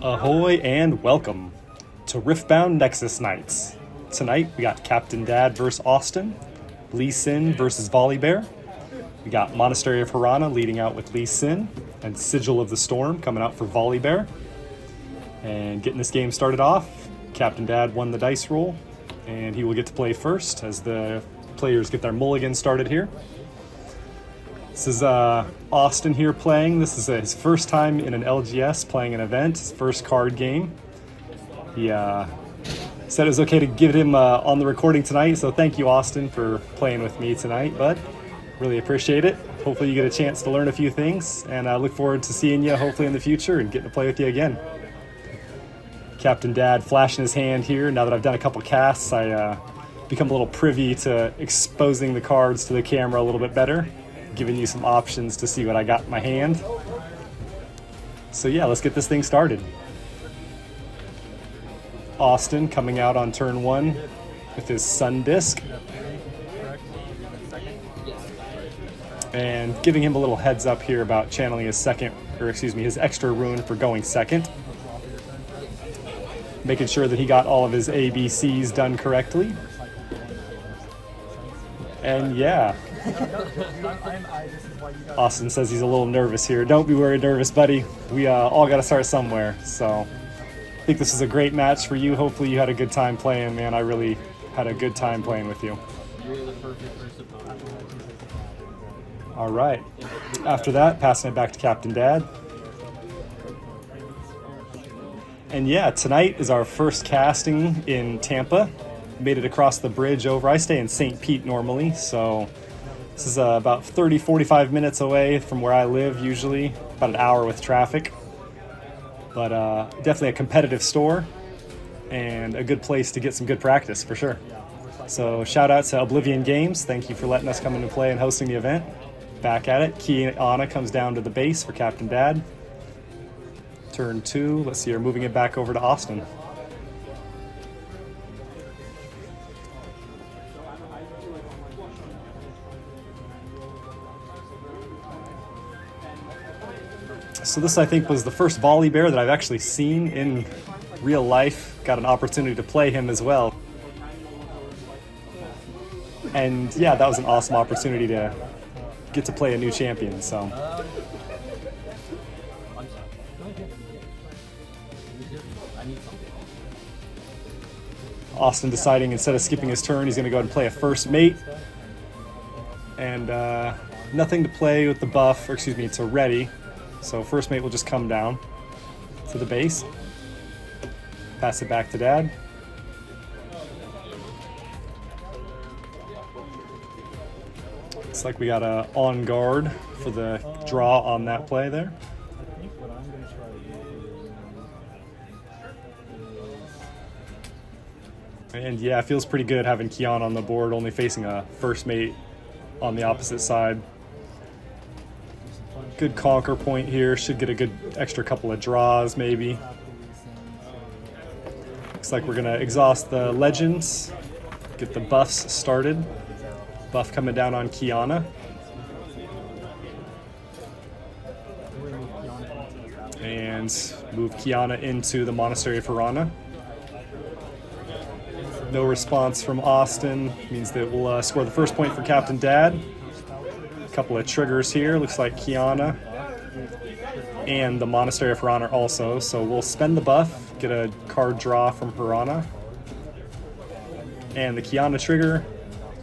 Ahoy and welcome to Riftbound Nexus Nights. Tonight we got Captain Dad versus Austin, Lee Sin versus Volibear. We got Monastery of Harana leading out with Lee Sin, and Sigil of the Storm coming out for Volibear. And getting this game started off, Captain Dad won the dice roll, and he will get to play first as the players get their mulligan started here. This is Austin here playing. This is his first time in an LGS playing an event, his first card game. He said it was okay to give him on the recording tonight, so thank you, Austin, for playing with me tonight, bud. Really appreciate it. Hopefully you get a chance to learn a few things, and I look forward to seeing you hopefully in the future and getting to play with you again. Captain Dad flashing his hand here. Now that I've done a couple casts, I become a little privy to exposing the cards to the camera a little bit better, giving you some options to see what I got in my hand. So yeah, let's get this thing started. Austin coming out on turn one with his Sun Disc. And giving him a little heads up here about channeling his his extra rune for going second. Making sure that he got all of his ABCs done correctly. And yeah. Austin says he's a little nervous here. Don't be worried, nervous, buddy. We all got to start somewhere. So I think this is a great match for you. Hopefully you had a good time playing, man. I really had a good time playing with you. You're the perfect person. All right. After that, passing it back to Captain Dad. And yeah, tonight is our first casting in Tampa. Made it across the bridge over. I stay in St. Pete normally, so this is about 30-45 minutes away from where I live usually, about an hour with traffic. But definitely a competitive store and a good place to get some good practice for sure. So shout out to Oblivion Games. Thank you for letting us come in and play and hosting the event. Back at it. Kiana comes down to the base for Captain Dad. Turn two. Let's see her moving it back over to Austin. So this, I think, was the first Volibear that I've actually seen in real life. Got an opportunity to play him as well. And yeah, that was an awesome opportunity to get to play a new champion, so. Austin deciding instead of skipping his turn, he's going to go ahead and play a first mate. And nothing to play with the buff, or excuse me, to ready. So first mate will just come down to the base. Pass it back to Dad. Looks like we got a on guard for the draw on that play there. And yeah, it feels pretty good having Kiana on the board, only facing a first mate on the opposite side. Good conquer point here. Should get a good extra couple of draws, maybe. Looks like we're going to exhaust the legends, get the buffs started. Buff coming down on Kiana. And move Kiana into the Monastery of Harana. No response from Austin. Means that we'll score the first point for Captain Dad. A couple of triggers here. Looks like Kiana and the Monastery of Harana also. So we'll spend the buff, get a card draw from Harana. And the Kiana trigger,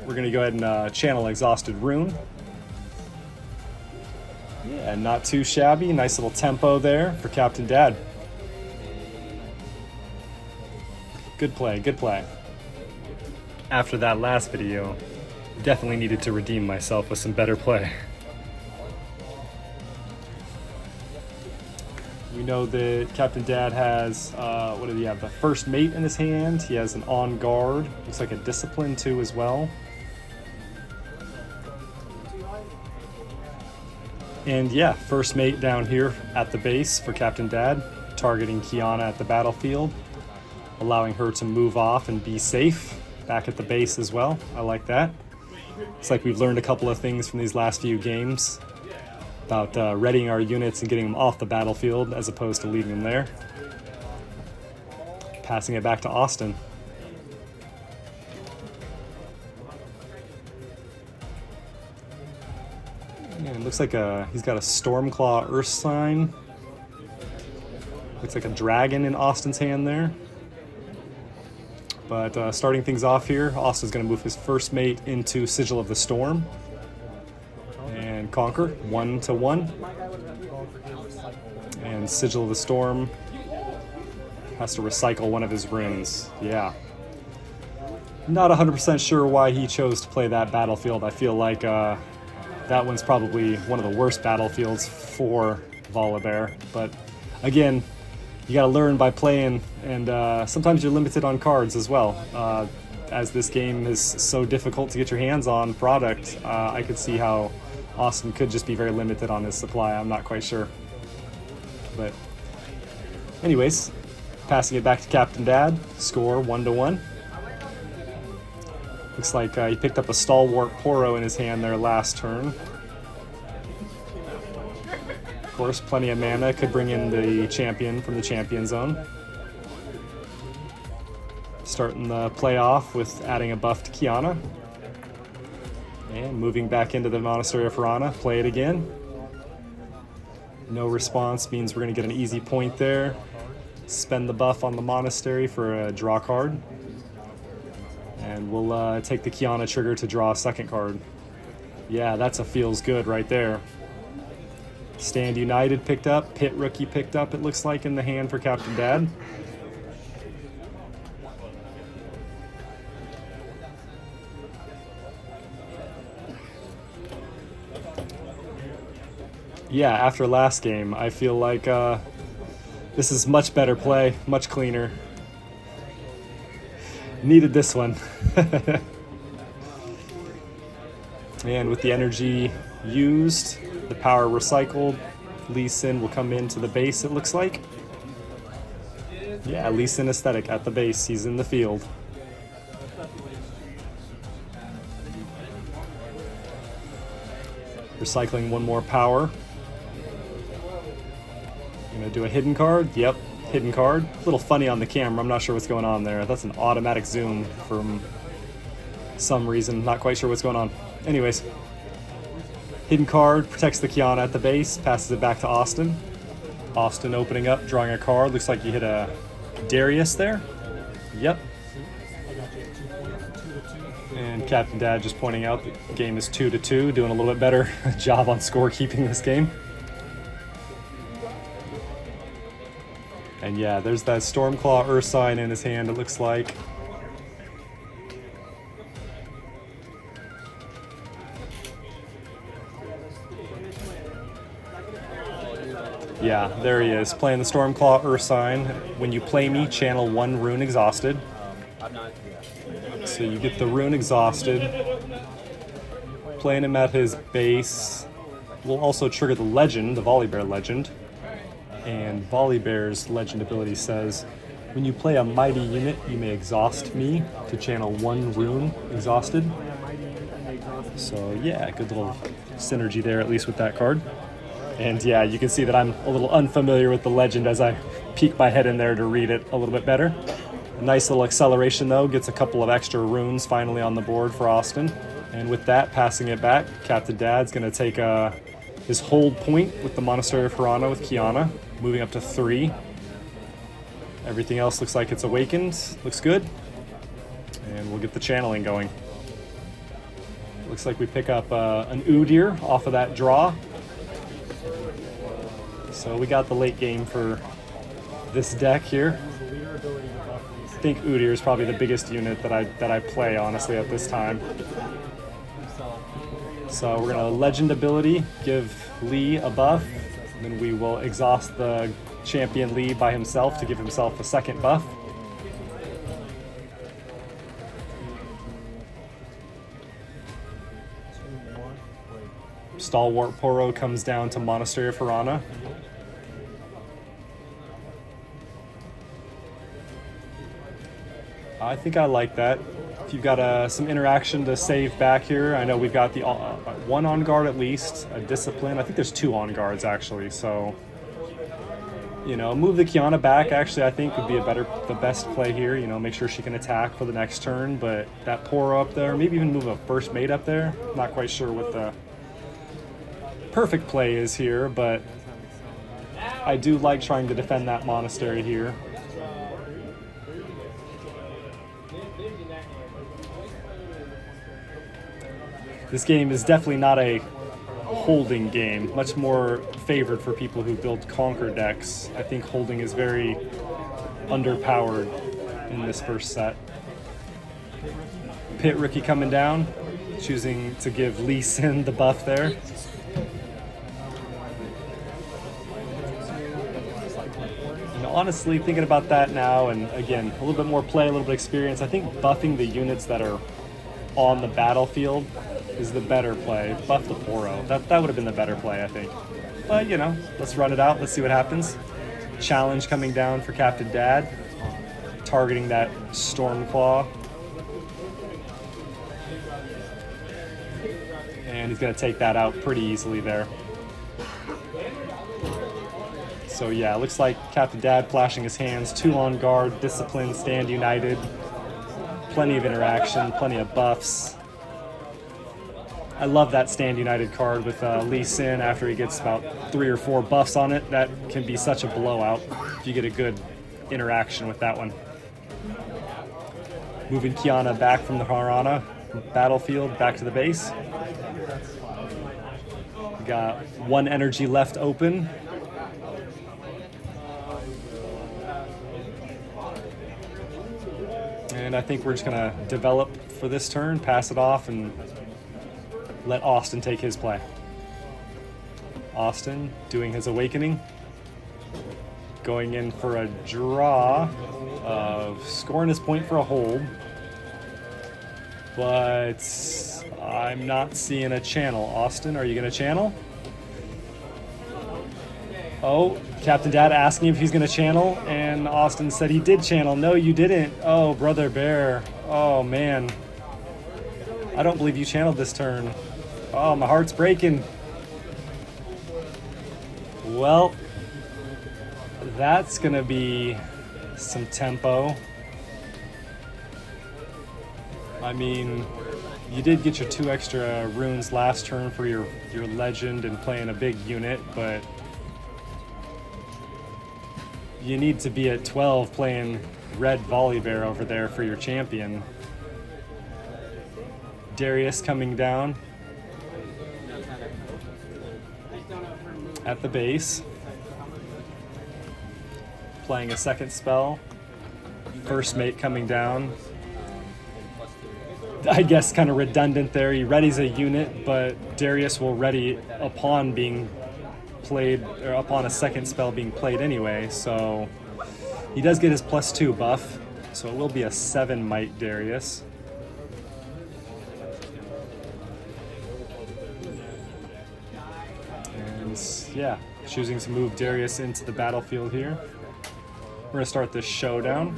we're going to go ahead and channel Exhausted Rune. Yeah, not too shabby. Nice little tempo there for Captain Dad. Good play, good play. After that last video, definitely needed to redeem myself with some better play. We know that Captain Dad has, what did he have? The first mate in his hand. He has an on guard. Looks like a discipline too as well. And yeah, first mate down here at the base for Captain Dad, targeting Kiana at the battlefield, allowing her to move off and be safe back at the base as well. I like that. It's like we've learned a couple of things from these last few games about readying our units and getting them off the battlefield as opposed to leaving them there. Passing it back to Austin. Yeah, it looks like he's got a Stormclaw Earth Sign. Looks like a dragon in Austin's hand there. But starting things off here, Austin's going to move his first mate into Sigil of the Storm and conquer 1-1. And Sigil of the Storm has to recycle one of his runes. Yeah. Not 100% sure why he chose to play that battlefield. I feel like that one's probably one of the worst battlefields for Volibear. But again, you got to learn by playing, and sometimes you're limited on cards as well. As this game is so difficult to get your hands on product, I could see how Austin could just be very limited on his supply. I'm not quite sure. But anyways, passing it back to Captain Dad, score 1-1. Looks like he picked up a Stalwart Poro in his hand there last turn. Of course, plenty of mana, could bring in the champion from the champion zone. Starting the playoff with adding a buff to Kiana. And moving back into the Monastery of Harana, play it again. No response means we're going to get an easy point there. Spend the buff on the Monastery for a draw card. And we'll take the Kiana trigger to draw a second card. Yeah, that's a feels good right there. Stand United picked up, Pit Rookie picked up, it looks like, in the hand for Captain Dad. Yeah, after last game, I feel like this is much better play, much cleaner. Needed this one. And with the energy used, the power recycled, Lee Sin will come into the base, it looks like. Yeah, Lee Sin aesthetic at the base, he's in the field. Recycling one more power. Gonna do a hidden card, yep. Hidden card. A little funny on the camera, I'm not sure what's going on there. That's an automatic zoom from some reason, not quite sure what's going on. Anyways, hidden card, protects the Kiana at the base, passes it back to Austin. Austin opening up, drawing a card. Looks like you hit a Darius there. Yep. And Captain Dad just pointing out the game is 2-2, doing a little bit better job on scorekeeping this game. And yeah, there's that Stormclaw Earth Sign in his hand, it looks like. Yeah, there he is, playing the Stormclaw Earth Sign. When you play me, channel one rune exhausted. So you get the rune exhausted. Playing him at his base will also trigger the legend, the Volibear legend. And Volibear's legend ability says, when you play a mighty unit, you may exhaust me to channel one rune exhausted. So yeah, good little synergy there, at least with that card. And yeah, you can see that I'm a little unfamiliar with the legend as I peek my head in there to read it a little bit better. A nice little acceleration though, gets a couple of extra runes finally on the board for Austin. And with that, passing it back, Captain Dad's gonna take his hold point with the Monastery of Harana with Kiana, moving up to 3. Everything else looks like it's awakened, looks good. And we'll get the channeling going. Looks like we pick up an Udyr off of that draw. So we got the late game for this deck here. I think Udyr is probably the biggest unit that I play, honestly, at this time. So we're gonna legend ability, give Lee a buff, and then we will exhaust the champion Lee by himself to give himself a second buff. Stalwart Poro comes down to Monastery of Harana. I think I like that. If you've got some interaction to save back here, I know we've got the one on guard at least, a discipline. I think there's 2 on guards actually, so You know, move the Kiana back, actually, I think would be the best play here. You know, make sure she can attack for the next turn, but that Poro up there, maybe even move a first mate up there. Not quite sure what the perfect play is here, but I do like trying to defend that monastery here. This game is definitely not a holding game, much more favored for people who build Conquer decks. I think holding is very underpowered in this first set. Pit Rookie coming down, choosing to give Lee Sin the buff there. And honestly, thinking about that now, and again, a little bit more play, a little bit of experience, I think buffing the units that are on the battlefield is the better play. Buff the Poro. That would have been the better play, I think. But, you know, let's run it out. Let's see what happens. Challenge coming down for Captain Dad. Targeting that Stormclaw. And he's going to take that out pretty easily there. So, yeah, it looks like Captain Dad flashing his hands. 2 on guard, discipline, stand united. Plenty of interaction, plenty of buffs. I love that Stand United card with Lee Sin after he gets about 3 or 4 buffs on it. That can be such a blowout if you get a good interaction with that one. Moving Kiana back from the Harana battlefield back to the base. We got 1 energy left open. And I think we're just gonna develop for this turn, pass it off, and let Austin take his play. Austin doing his awakening. Going in for a draw of scoring his point for a hold. But I'm not seeing a channel. Austin, are you gonna channel? Oh, Captain Dad asking if he's gonna channel, and Austin said he did channel. No, you didn't. Oh, Brother Bear. Oh, man. I don't believe you channeled this turn. Oh, my heart's breaking. Well, that's gonna be some tempo. I mean, you did get your 2 extra runes last turn for your legend and playing a big unit, but you need to be at 12 playing red Volibear over there for your champion. Darius coming down at the base, playing a second spell. First mate coming down. I guess kind of redundant there. He readies a unit, but Darius will ready upon being played, or upon a second spell being played anyway, so he does get his +2 buff, so it will be a 7 might Darius. And yeah, choosing to move Darius into the battlefield here. We're gonna start this showdown.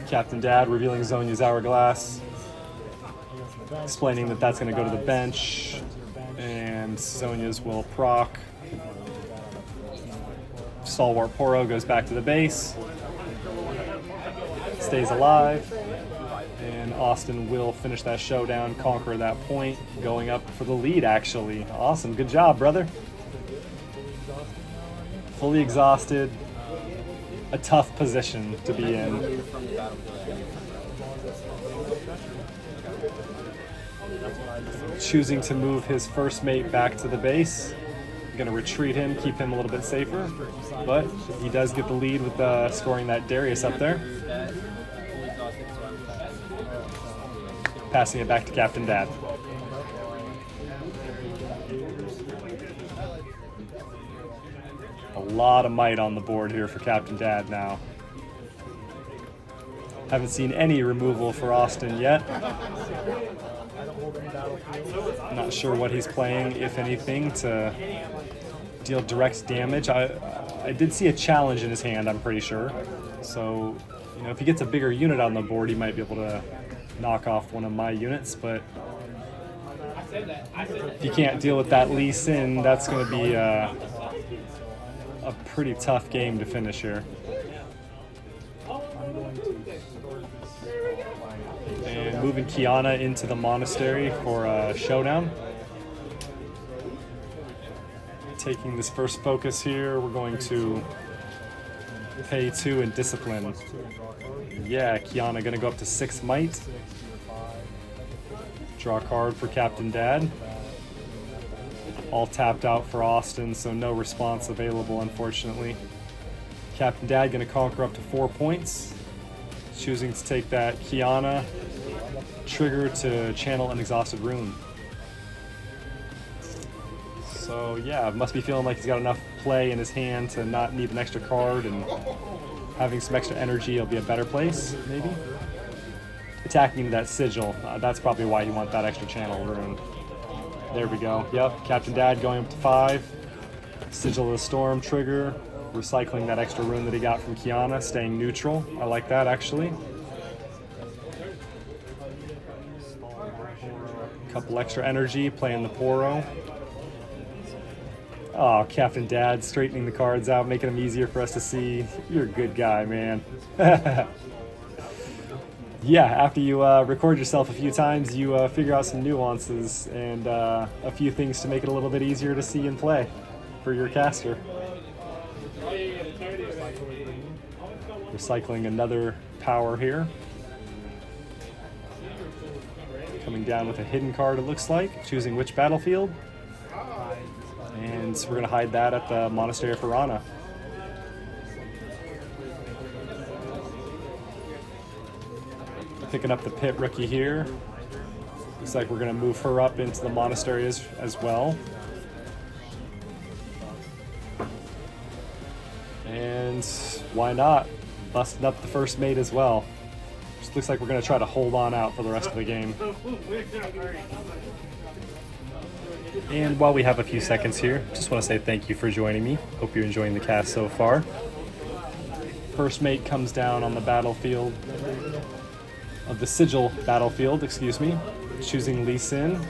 Captain Dad revealing Zhonya's Hourglass, explaining that that's going to go to the bench, and Zhonya's will proc. Stalwart Poro goes back to the base, stays alive, and Austin will finish that showdown, conquer that point, going up for the lead, actually. Awesome, good job, brother. Fully exhausted. A tough position to be in. Choosing to move his first mate back to the base. Going to retreat him, keep him a little bit safer, but he does get the lead with scoring that Darius up there. Passing it back to Captain Dad. A lot of might on the board here for Captain Dad now. Haven't seen any removal for Austin yet. Not sure what he's playing, if anything, to deal direct damage. I did see a challenge in his hand, I'm pretty sure. So, you know, if he gets a bigger unit on the board, he might be able to knock off one of my units, but if you can't deal with that Lee Sin, that's going to be a pretty tough game to finish here. And moving Kiana into the monastery for a showdown. Taking this first focus here, we're going to pay 2 and discipline. Yeah, Kiana gonna go up to 6 might. Draw a card for Captain Dad. All tapped out for Austin, so no response available, unfortunately. Captain Dad gonna conquer up to 4 points. Choosing to take that Kiana trigger to channel an exhausted rune. So yeah, must be feeling like he's got enough play in his hand to not need an extra card, and having some extra energy will be a better place, maybe? Attacking into that sigil, that's probably why you want that extra channel rune. There we go, yep, Captain Dad going up to 5. Sigil of the Storm trigger, recycling that extra rune that he got from Kiana, staying neutral. I like that, actually. Couple extra energy, playing the Poro. Oh, Captain Dad straightening the cards out, making them easier for us to see. You're a good guy, man. Yeah, after you record yourself a few times, you figure out some nuances and a few things to make it a little bit easier to see and play for your caster. Recycling another power here. Coming down with a hidden card, it looks like. Choosing which battlefield. And so we're going to hide that at the Monastery of Harana. Picking up the pit rookie here. Looks like we're going to move her up into the monastery as well. And why not? Busting up the first mate as well. Just looks like we're going to try to hold on out for the rest of the game. And while we have a few seconds here, just want to say thank you for joining me. Hope you're enjoying the cast so far. First mate comes down on the battlefield of the Sigil battlefield, excuse me. Choosing Lee Sin.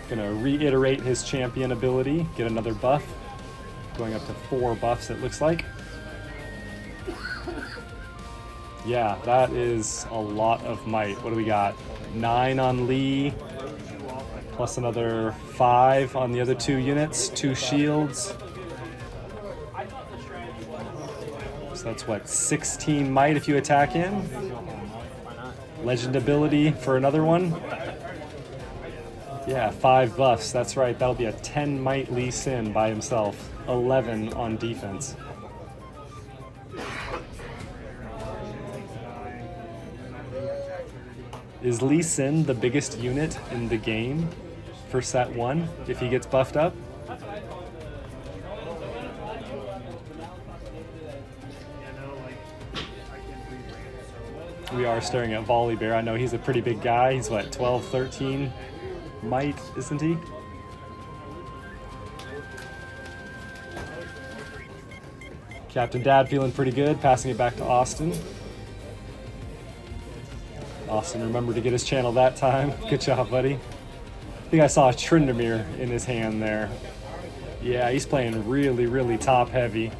Gonna reiterate his champion ability, get another buff. Going up to 4 buffs, it looks like. Yeah, that is a lot of might. What do we got? 9 on Lee. Plus another 5 on the other 2 units, 2 shields. So that's what, 16 might if you attack in? Legend ability for another one? Yeah, 5 buffs, that's right. That'll be a 10 might Lee Sin by himself. 11 on defense. Is Lee Sin the biggest unit in the game for set 1 if he gets buffed up? We are staring at Volibear. I know he's a pretty big guy. He's what, 12, 13 might, isn't he? Captain Dad feeling pretty good, passing it back to Austin. Austin remembered to get his channel that time. Good job, buddy. I think I saw a Tryndamere in his hand there. Yeah, he's playing really, really top heavy.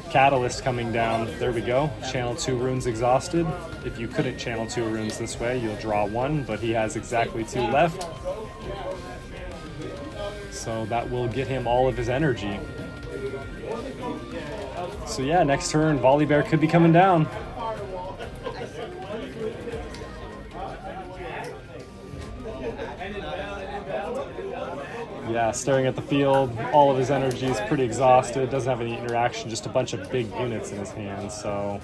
Catalyst coming down. There we go. Channel 2 runes exhausted. If you couldn't channel 2 runes this way, you'll draw 1, but he has exactly 2 left. So that will get him all of his energy. So yeah, next turn, Volibear could be coming down. Yeah, staring at the field, all of his energy is pretty exhausted, doesn't have any interaction, just a bunch of big units in his hands, so...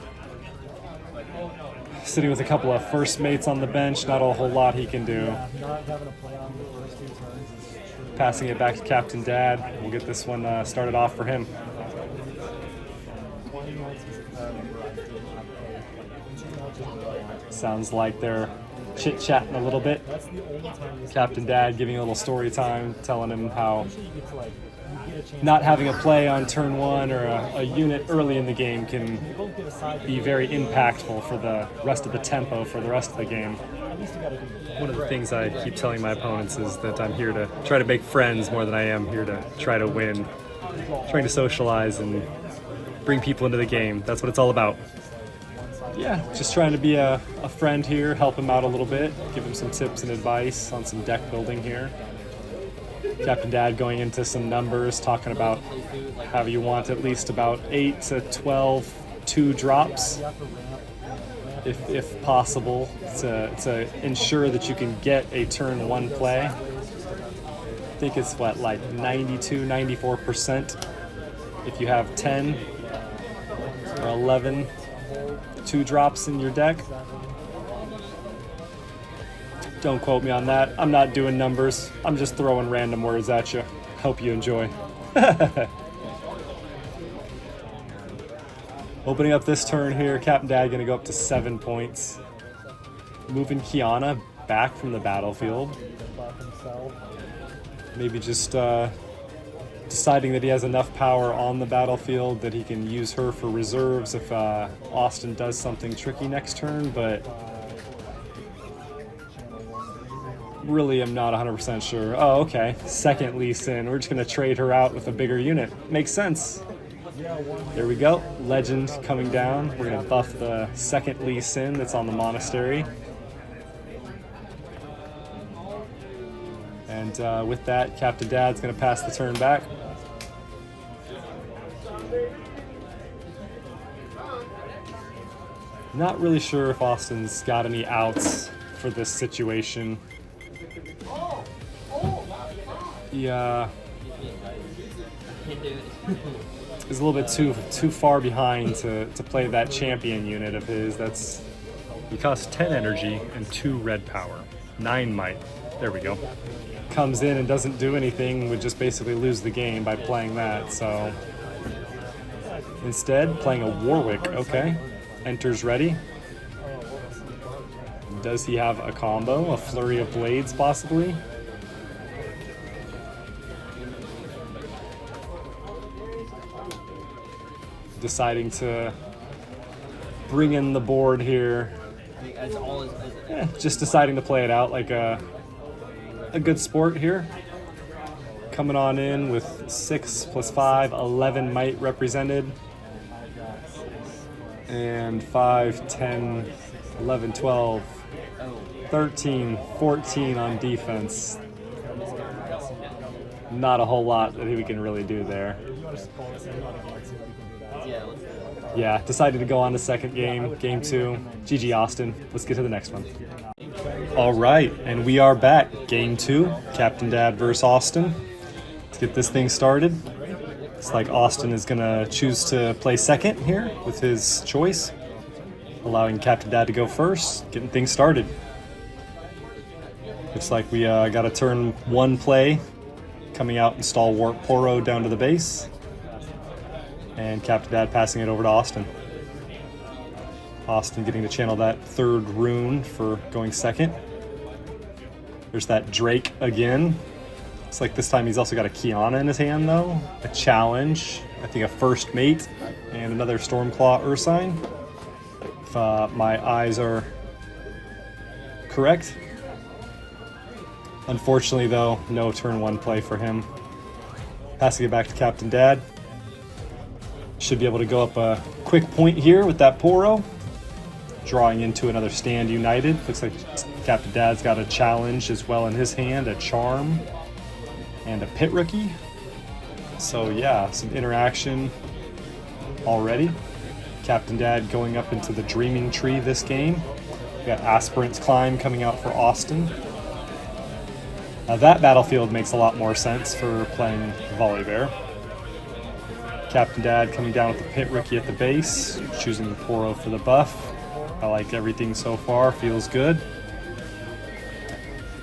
Sitting with a couple of first mates on the bench, not a whole lot he can do. Passing it back to Captain Dad, we'll get this one started off for him. Sounds like they're chit-chatting a little bit. Captain Dad giving a little story time, telling him how not having a play on turn 1 or a unit early in the game can be very impactful for the rest of the tempo for the rest of the game. One of the things I keep telling my opponents is that I'm here to try to make friends more than I am here to try to win. Trying to socialize and bring people into the game. That's what it's all about. Yeah, just trying to be a friend here, help him out a little bit, give him some tips and advice on some deck building here. Captain Dad going into some numbers, talking about how you want at least about 8 to 12 2-drops, if possible, to ensure that you can get a turn 1 play. I think it's what, like 92-94% if you have 10 or 11 2-drops in your deck. Don't quote me on that. I'm not doing numbers. I'm just throwing random words at you. Hope you enjoy. Opening up this turn here, Captain Dad gonna go up to 7 points. Moving Kiana back from the battlefield. Maybe just deciding that he has enough power on the battlefield that he can use her for reserves if Austin does something tricky next turn, but really I'm not 100% sure. Oh, okay. Second Lee Sin. We're just going to trade her out with a bigger unit. Makes sense. There we go. Legend coming down. We're going to buff the second Lee Sin that's on the monastery. And with that, Captain Dad's going to pass the turn back. Not really sure if Austin's got any outs for this situation. Yeah, is a little bit too far behind to play that champion unit of his. He costs 10 energy and 2 red power, 9 might. There we go. Comes in and doesn't do anything, would just basically lose the game by playing that. So instead, playing a Warwick. Okay, enters ready. Does he have a combo? A flurry of blades, possibly? Deciding to bring in the board here. Just deciding to play it out like a good sport here. Coming on in with 6 + 5, 11 might represented. And 5, 10, 11, 12, 13, 14 on defense. Not a whole lot that we can really do there. Yeah, decided to go on to second game, game 2. GG Austin. Let's get to the next one. All right, and we are back. Game 2, Captain Dad versus Austin. Let's get this thing started. It's like Austin is gonna choose to play second here with his choice, allowing Captain Dad to go first, getting things started. Looks like we got a turn 1 play coming out, install Warp Poro down to the base. And Captain Dad passing it over to Austin. Austin getting to channel that 3rd rune for going second. There's that Drake again. Looks like this time he's also got a Kiana in his hand though. A challenge, I think a first mate, and another Stormclaw Ursine. If my eyes are correct. Unfortunately though, no turn 1 play for him. Passing it back to Captain Dad. Should be able to go up a quick point here with that Poro. Drawing into another Stand United. Looks like Captain Dad's got a challenge as well in his hand, a Charm, and a Pit Rookie. So yeah, some interaction already. Captain Dad going up into the Dreaming Tree this game. We got Aspirant's Climb coming out for Austin. That battlefield makes a lot more sense for playing Volibear. Captain Dad coming down with the Pit Rookie at the base, choosing the Poro for the buff. I like everything so far, feels good.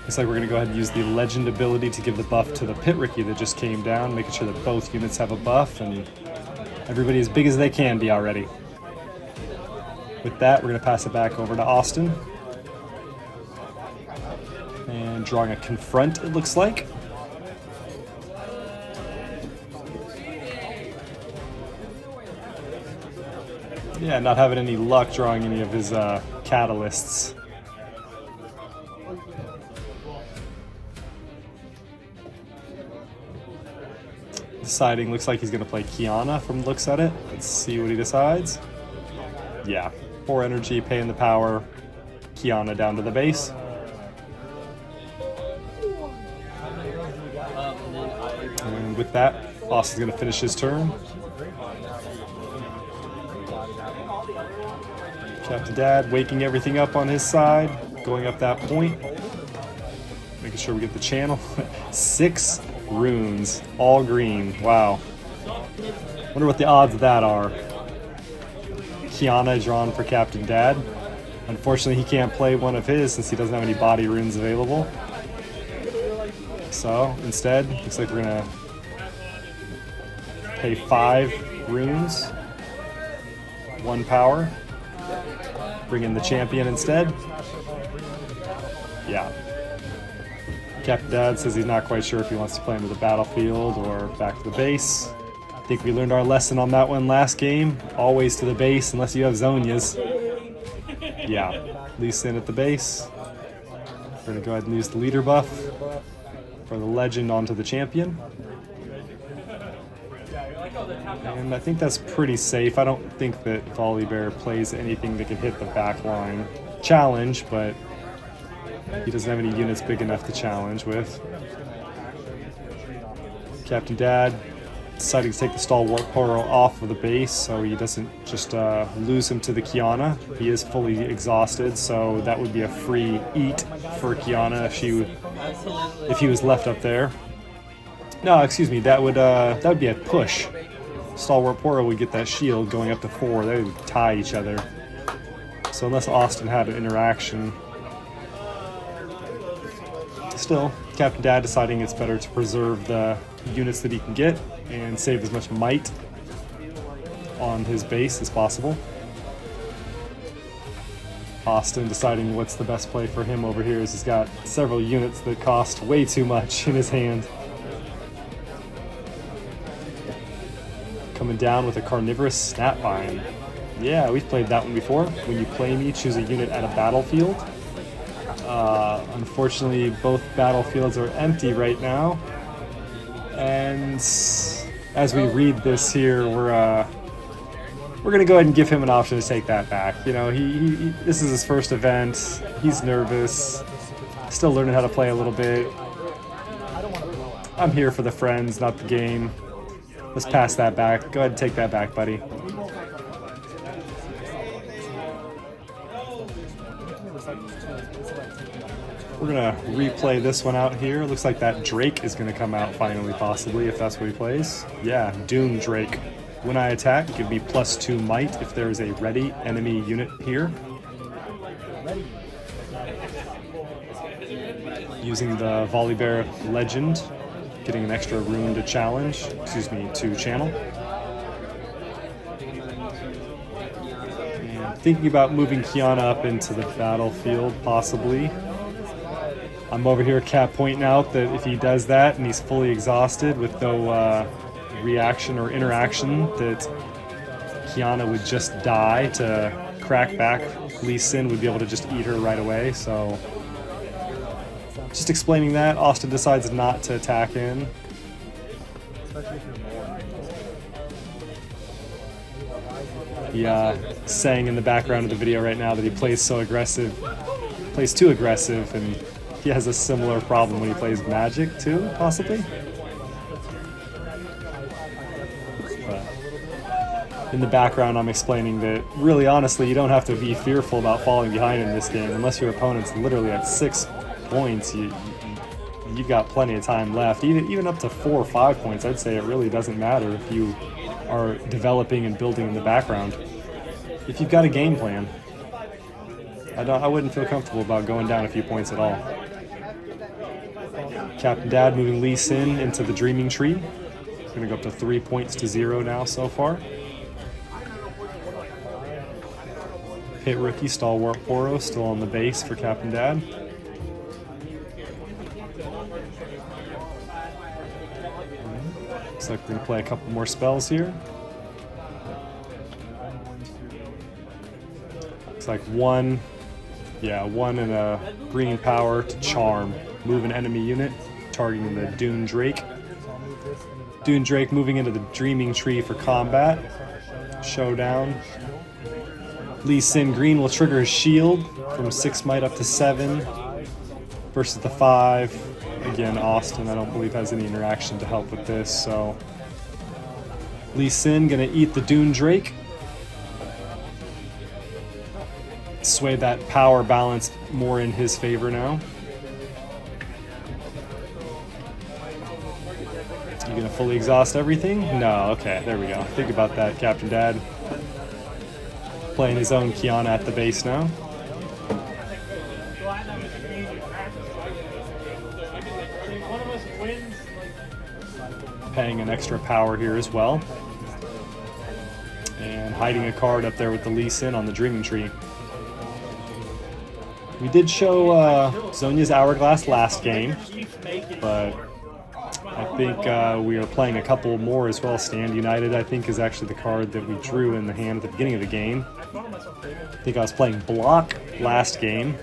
Looks like we're going to go ahead and use the Legend ability to give the buff to the Pit Rookie that just came down, making sure that both units have a buff and everybody as big as they can be already. With that, we're going to pass it back over to Austin. And drawing a Confront, it looks like. Yeah, not having any luck drawing any of his catalysts. Deciding, looks like he's going to play Kiana from the looks at it. Let's see what he decides. Yeah, 4 energy, paying the power. Kiana down to the base. And with that, Austin's going to finish his turn. Captain Dad waking everything up on his side, going up that point. Making sure we get the channel. 6 runes, all green. Wow. Wonder what the odds of that are. Kiana drawn for Captain Dad. Unfortunately, he can't play one of his since he doesn't have any body runes available. So, instead, looks like we're gonna pay 5 runes, 1 power. Bring in the champion instead. Yeah. Captain Dad says he's not quite sure if he wants to play into the battlefield or back to the base. I think we learned our lesson on that one last game. Always to the base unless you have Zonias. Yeah, Lee Sin at the base. We're going to go ahead and use the leader buff for the legend onto the champion. And I think that's pretty safe. I don't think that Volibear plays anything that can hit the back line. Challenge, but he doesn't have any units big enough to challenge with. Captain Dad deciding to take the Stalwart Poro off of the base so he doesn't just lose him to the Kiana. He is fully exhausted, so that would be a free eat for Kiana if he was left up there. No, excuse me, that would be a push. Stalwart Poro would get that shield going up to 4. They would tie each other. So unless Austin had an interaction. Still, Captain Dad deciding it's better to preserve the units that he can get and save as much might on his base as possible. Austin deciding what's the best play for him over here is he's got several units that cost way too much in his hand. Coming down with a carnivorous snapvine. Yeah, we've played that one before. When you play me, choose a unit at a battlefield. Unfortunately, both battlefields are empty right now. And as we read this here, we're gonna go ahead and give him an option to take that back. You know, he this is his first event. He's nervous, still learning how to play a little bit. I'm here for the friends, not the game. Let's pass that back. Go ahead and take that back, buddy. We're gonna replay this one out here. Looks like that Drake is gonna come out finally, possibly, if that's what he plays. Yeah, Doom Drake. When I attack, give me +2 might if there is a ready enemy unit here. Using the Volibear Legend, getting an extra rune to challenge, to channel. And thinking about moving Kiana up into the battlefield, possibly. I'm over here pointing out that if he does that and he's fully exhausted with no reaction or interaction, that Kiana would just die to crack back. Lee Sin would be able to just eat her right away, so just explaining that, Austin decides not to attack in. Yeah, saying in the background of the video right now that he plays too aggressive, and he has a similar problem when he plays Magic too, possibly. But in the background, I'm explaining that really, honestly, you don't have to be fearful about falling behind in this game unless your opponent's literally at 6 points. You've got plenty of time left, even up to 4 or 5 points. I'd say it really doesn't matter if you are developing and building in the background. If you've got a game plan, I wouldn't feel comfortable about going down a few points at all. Captain Dad moving Lee Sin into the Dreaming Tree. It's going to go up to 3 points to 0 now so far. Pit Rookie Stalwart Poro still on the base for Captain Dad. Looks like we're going to play a couple more spells here. It's like one and a green power to charm. Move an enemy unit, targeting the Dune Drake. Dune Drake moving into the Dreaming Tree for combat. Showdown. Lee Sin Green will trigger his shield from 6 might up to 7 versus the 5. Again, Austin, I don't believe has any interaction to help with this, so Lee Sin gonna eat the Dune Drake. Sway that power balance more in his favor now. You gonna fully exhaust everything? No, okay, there we go. Think about that, Captain Dad. Playing his own Kiana at the base now. Paying an extra power here as well. And hiding a card up there with the Lee Sin on the Dreaming Tree. We did show Zhonya's Hourglass last game, but I think we are playing a couple more as well. Stand United, I think, is actually the card that we drew in the hand at the beginning of the game. I think I was playing Block last game.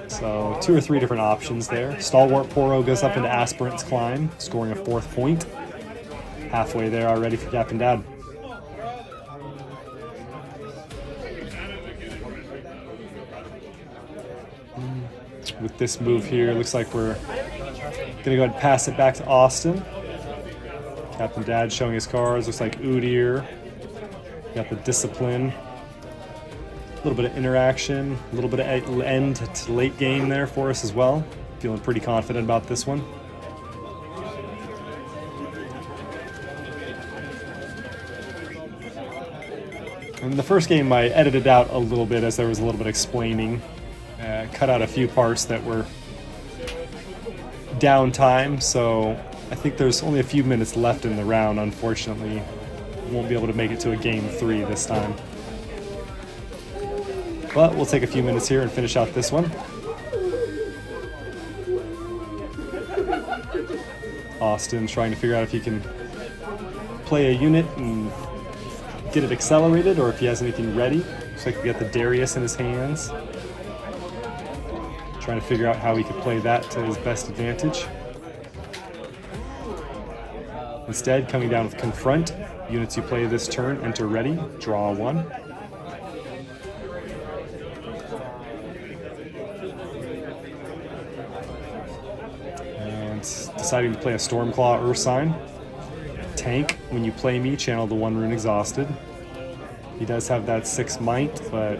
So 2 or 3 different options there. Stalwart Poro goes up into Aspirant's Climb, scoring a 4th point. Halfway there already for Captain Dad. With this move here, looks like we're gonna go ahead and pass it back to Austin. Captain Dad showing his cards. Looks like Udyr. Got the Discipline. A little bit of interaction, a little bit of end to late game there for us as well. Feeling pretty confident about this one. In the first game, I edited out a little bit as there was a little bit of explaining. Cut out a few parts that were downtime, so I think there's only a few minutes left in the round. Unfortunately, won't be able to make it to a game 3 this time. But we'll take a few minutes here and finish out this one. Austin trying to figure out if he can play a unit and get it accelerated, or if he has anything ready. Looks like we got the Darius in his hands. Trying to figure out how he could play that to his best advantage. Instead, coming down with Confront. Units you play this turn enter ready, draw 1. And deciding to play a Stormclaw Ursine. Tank, when you play me, channel the 1 rune Exhausted. He does have that 6 might, but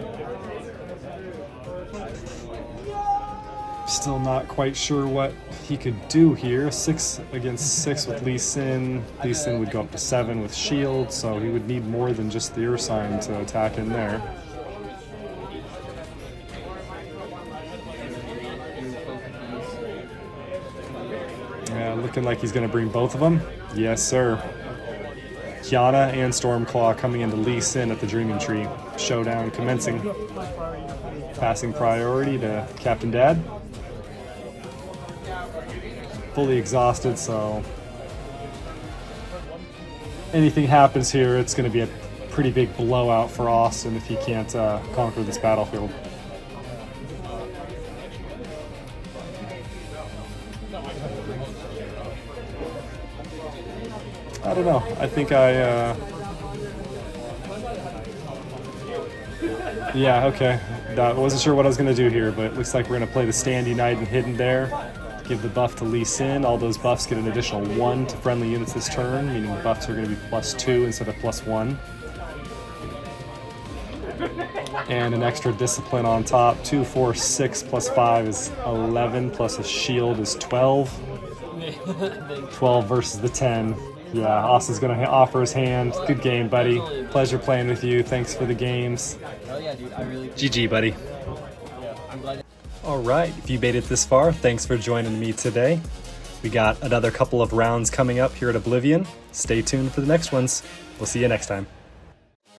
still not quite sure what he could do here. 6 against 6 with Lee Sin. Lee Sin would go up to 7 with shield, so he would need more than just the Ursine to attack in there. Yeah, looking like he's going to bring both of them. Yes, sir. Kiana and Stormclaw coming into Lee Sin at the Dreaming Tree. Showdown commencing. Passing priority to Captain Dad. Fully exhausted, so anything happens here, it's going to be a pretty big blowout for Austin if he can't conquer this battlefield. I don't know. I think yeah, okay. I wasn't sure what I was going to do here, but it looks like we're going to play the Stand United hidden there. Give the buff to Lee Sin. All those buffs get an additional 1 to friendly units this turn, meaning the buffs are going to be +2 instead of +1. And an extra Discipline on top. 2, 4, 6 plus 5 is 11, plus a shield is 12. 12 versus the 10. Yeah, Austin's going to offer his hand. Good game, buddy. Absolutely. Pleasure playing with you. Thanks for the games. Oh yeah, dude, I really GG, buddy. yeah, I'm glad. All right, if you made it this far, thanks for joining me today. We got another couple of rounds coming up here at Oblivion. Stay tuned for the next ones. We'll see you next time.